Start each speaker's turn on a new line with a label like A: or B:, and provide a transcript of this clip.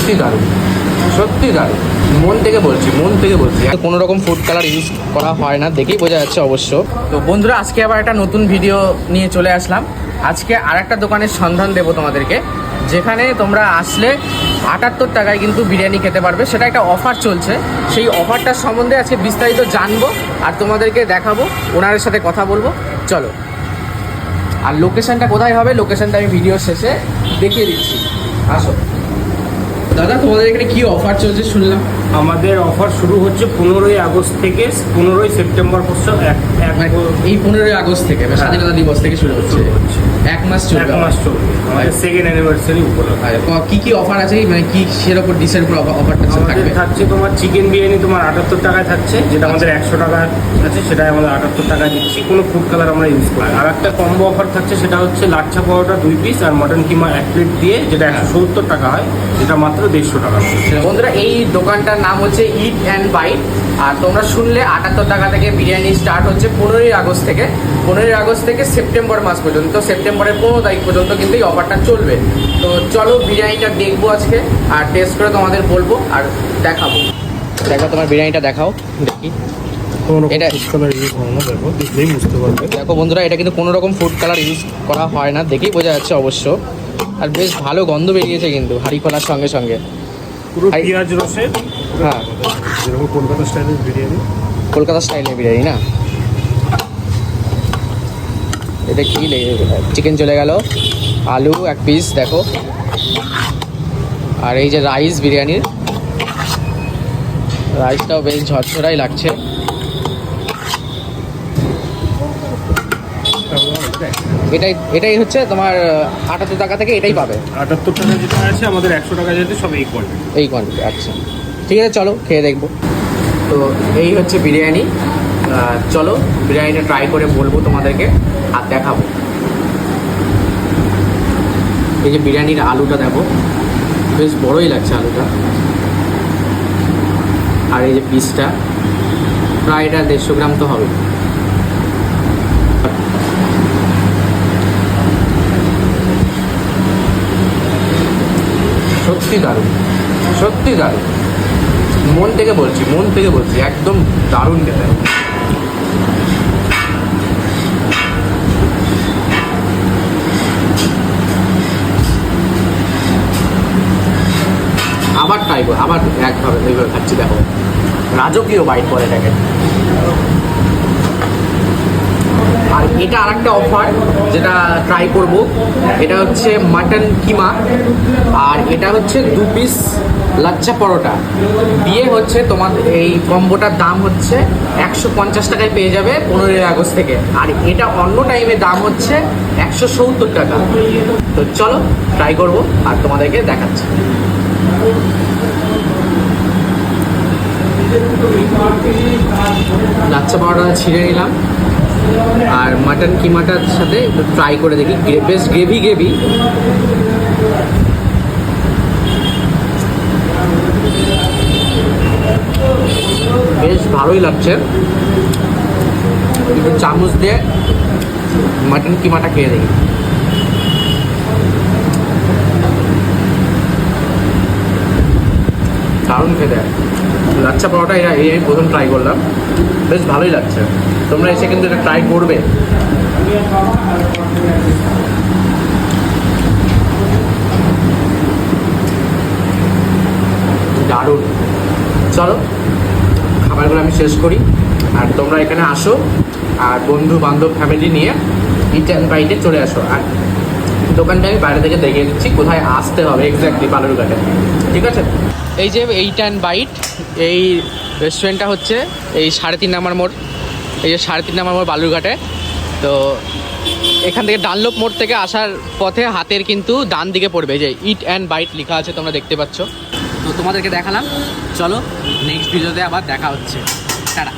A: সত্যি দারুণ, সত্যি দারুণ, মন থেকে বলছি, মন থেকে বলছি। কোনো রকম ফুড কালার ইউজ করা হয় না, দেখেই বোঝা যাচ্ছে অবশ্য। তো বন্ধুরা, আজকে আবার একটা নতুন ভিডিও নিয়ে চলে আসলাম। আজকে আর একটা দোকানের সন্ধান দেবো তোমাদেরকে, যেখানে তোমরা আসলে 78 টাকায় কিন্তু বিরিয়ানি খেতে পারবে। সেটা একটা অফার চলছে, সেই অফারটার সম্বন্ধে আজকে বিস্তারিত জানবো আর তোমাদেরকে দেখাবো, ওনারের সাথে কথা বলবো। চলো, আর লোকেশনটা কোথায় হবে, লোকেশনটা আমি ভিডিওর শেষে দেখিয়ে দিচ্ছি। আসো দাদা, তোমাদের এখানে কি অফার চলছে শুনলাম?
B: আমাদের অফার শুরু হচ্ছে 15ই আগস্ট থেকে 15ই সেপ্টেম্বর পর্যন্ত।
A: এই 15ই আগস্ট থেকে স্বাধীনতা দিবস থেকে শুরু হচ্ছে, এক মাস চলবে।
B: আমাদের সেকেন্ড অ্যানিভার্সারি উপলক্ষে।
A: কি কি অফার আছে, মানে কি সের উপর ডিশের উপর অফারটা থাকবে?
B: থাকছে তোমার চিকেন বিরিয়ানি তোমার 78 টাকায় থাকছে, যেটা আমাদের 100 টাকা আছে, সেটাই আমাদের 78 টাকায় দিচ্ছি। কোনো ফুড কালার আমরা ইউজ করি। আর একটা কম্বো অফার থাকছে, সেটা হচ্ছে লাচ্ছা পরোটা 2 পিস আর মটন কিমা 1 প্লেট দিয়ে, যেটা 170 টাকা হয়, যেটা মাত্র 150 টাকা।
A: বন্ধুরা, এই দোকানটার নাম হচ্ছে ইট অ্যান্ড বাইট। আর তোমরা শুনলে 78 টাকা থেকে বিরিয়ানি স্টার্ট হচ্ছে 15ই আগস্ট থেকে। 15ই আগস্ট থেকে সেপ্টেম্বর মাস পর্যন্ত, সেপ্টেম্বরের 15 তারিখ পর্যন্ত কিন্তু এই অফারটা চলবে। তো চলো বিরিয়ানিটা দেখবো আজকে, আর টেস্ট করে তোমাদের বলবো আর দেখাবো। দেখো তোমার বিরিয়ানিটা দেখাও দেখি। এটা
B: কালার ইউজ হয় না, দেখো দেখলেই বুঝতে পারবে।
A: দেখো বন্ধুরা, এটা কিন্তু কোনো রকম ফুড কালার ইউজ করা হয় না, দেখেই বোঝা যাচ্ছে অবশ্য। আর বেশ ভালো গন্ধ বেরিয়েছে কিন্তু হাঁড়ি খোলার সঙ্গে সঙ্গে।
B: পুরো পেঁয়াজ রসে,
A: হ্যাঁ,
B: যেরকম কলকাতা স্টাইলের বিরিয়ানি।
A: কলকাতা স্টাইলের বিরিয়ানি না? এটা কি চিকেন চলে গেল, আলু 1 পিস দেখো, আর এই যে রাইস, বিরিয়ানির রাইসটাও বেশ ঝরঝরাই লাগছে। এটাই হচ্ছে তোমার 78 টাকা থেকে এটাই পাবে।
B: 78 টাকা যেটা আছে, আমাদের 100 টাকা যেতে সব এই কোয়ান্টিটি।
A: এই কোয়ান্টিটি, আচ্ছা ঠিক আছে, চলো খেয়ে দেখবো। তো এই হচ্ছে বিরিয়ানি, চলো বিরিয়ানিটা ট্রাই করে বলবো তোমাদেরকে আর দেখাবো। এই যে বিরিয়ানির আলুটা দেখো, বেশ বড়ই লাগছে আলুটা। আর এই যে পিসটা, প্রায় এটা 150 গ্রাম তো হবে। সত্যি দারুণ, সত্যি দারুণ, মন থেকে বলছি, মন থেকে বলছি, একদম দারুণ খেতে। আবার ট্রাই করো, আবার একভাবে এইভাবে খাচ্ছি দেখো, রাজকীয় বাইট করে এটাকে। আর এটা আরেকটা অফার যেটা ট্রাই করব, এটা হচ্ছে মাটন কিমা, আর এটা হচ্ছে 2 পিস লাচ্ছা পরোটা দিয়ে হচ্ছে তোমার এই কম্বোটার দাম হচ্ছে 150 টাকায় পেয়ে যাবে 15ই আগস্ট থেকে। আর এটা অন্য টাইমে দাম হচ্ছে 170 টাকা। তো চলো ট্রাই করব আর তোমাদেরকে দেখাচ্ছি। লাচ্ছা পরোটা ছিঁড়ে নিলাম, আর মাটন কিমাটার সাথে একটু ট্রাই করে দেখি, বেশ গ্রেভি গ্রেভি। বেশ ভালোই লাগছে। একটু চামচ দিয়ে মাটন কিমাটা খেয়ে দেখি। দারুণ খেতে। লাচ্ছা পরোটা এই আমি প্রথম ট্রাই করলাম, বেশ ভালোই লাগছে। তোমরা এসে কিন্তু এটা ট্রাই করবে। দারুণ। চলো খাবারগুলো আমি শেষ করি, আর তোমরা এখানে আসো, আর বন্ধু বান্ধব ফ্যামিলি নিয়ে ইট অ্যান্ড বাইটে চলে আসো। আর দোকানটা আমি বাইরে থেকে দেখিয়ে দিচ্ছি কোথায় আসতে হবে এক্স্যাক্টলি, বালুরঘাটে, ঠিক আছে? এই যে ইট অ্যান্ড বাইট, এই রেস্টুরেন্টটা হচ্ছে এই 3.5 নম্বর মোড়, এই যে 3.5 নম্বর মোড় বালুরঘাটে। তো এখান থেকে ডানলোপ মোড় থেকে আসার পথে হাতের কিন্তু ডান দিকে পড়বে, যে ইট অ্যান্ড বাইট লেখা আছে, তোমরা দেখতে পাচ্ছ। তো তোমাদেরকে দেখালাম, চলো নেক্সট ভিডিওতে আবার দেখা হচ্ছে, টাটা।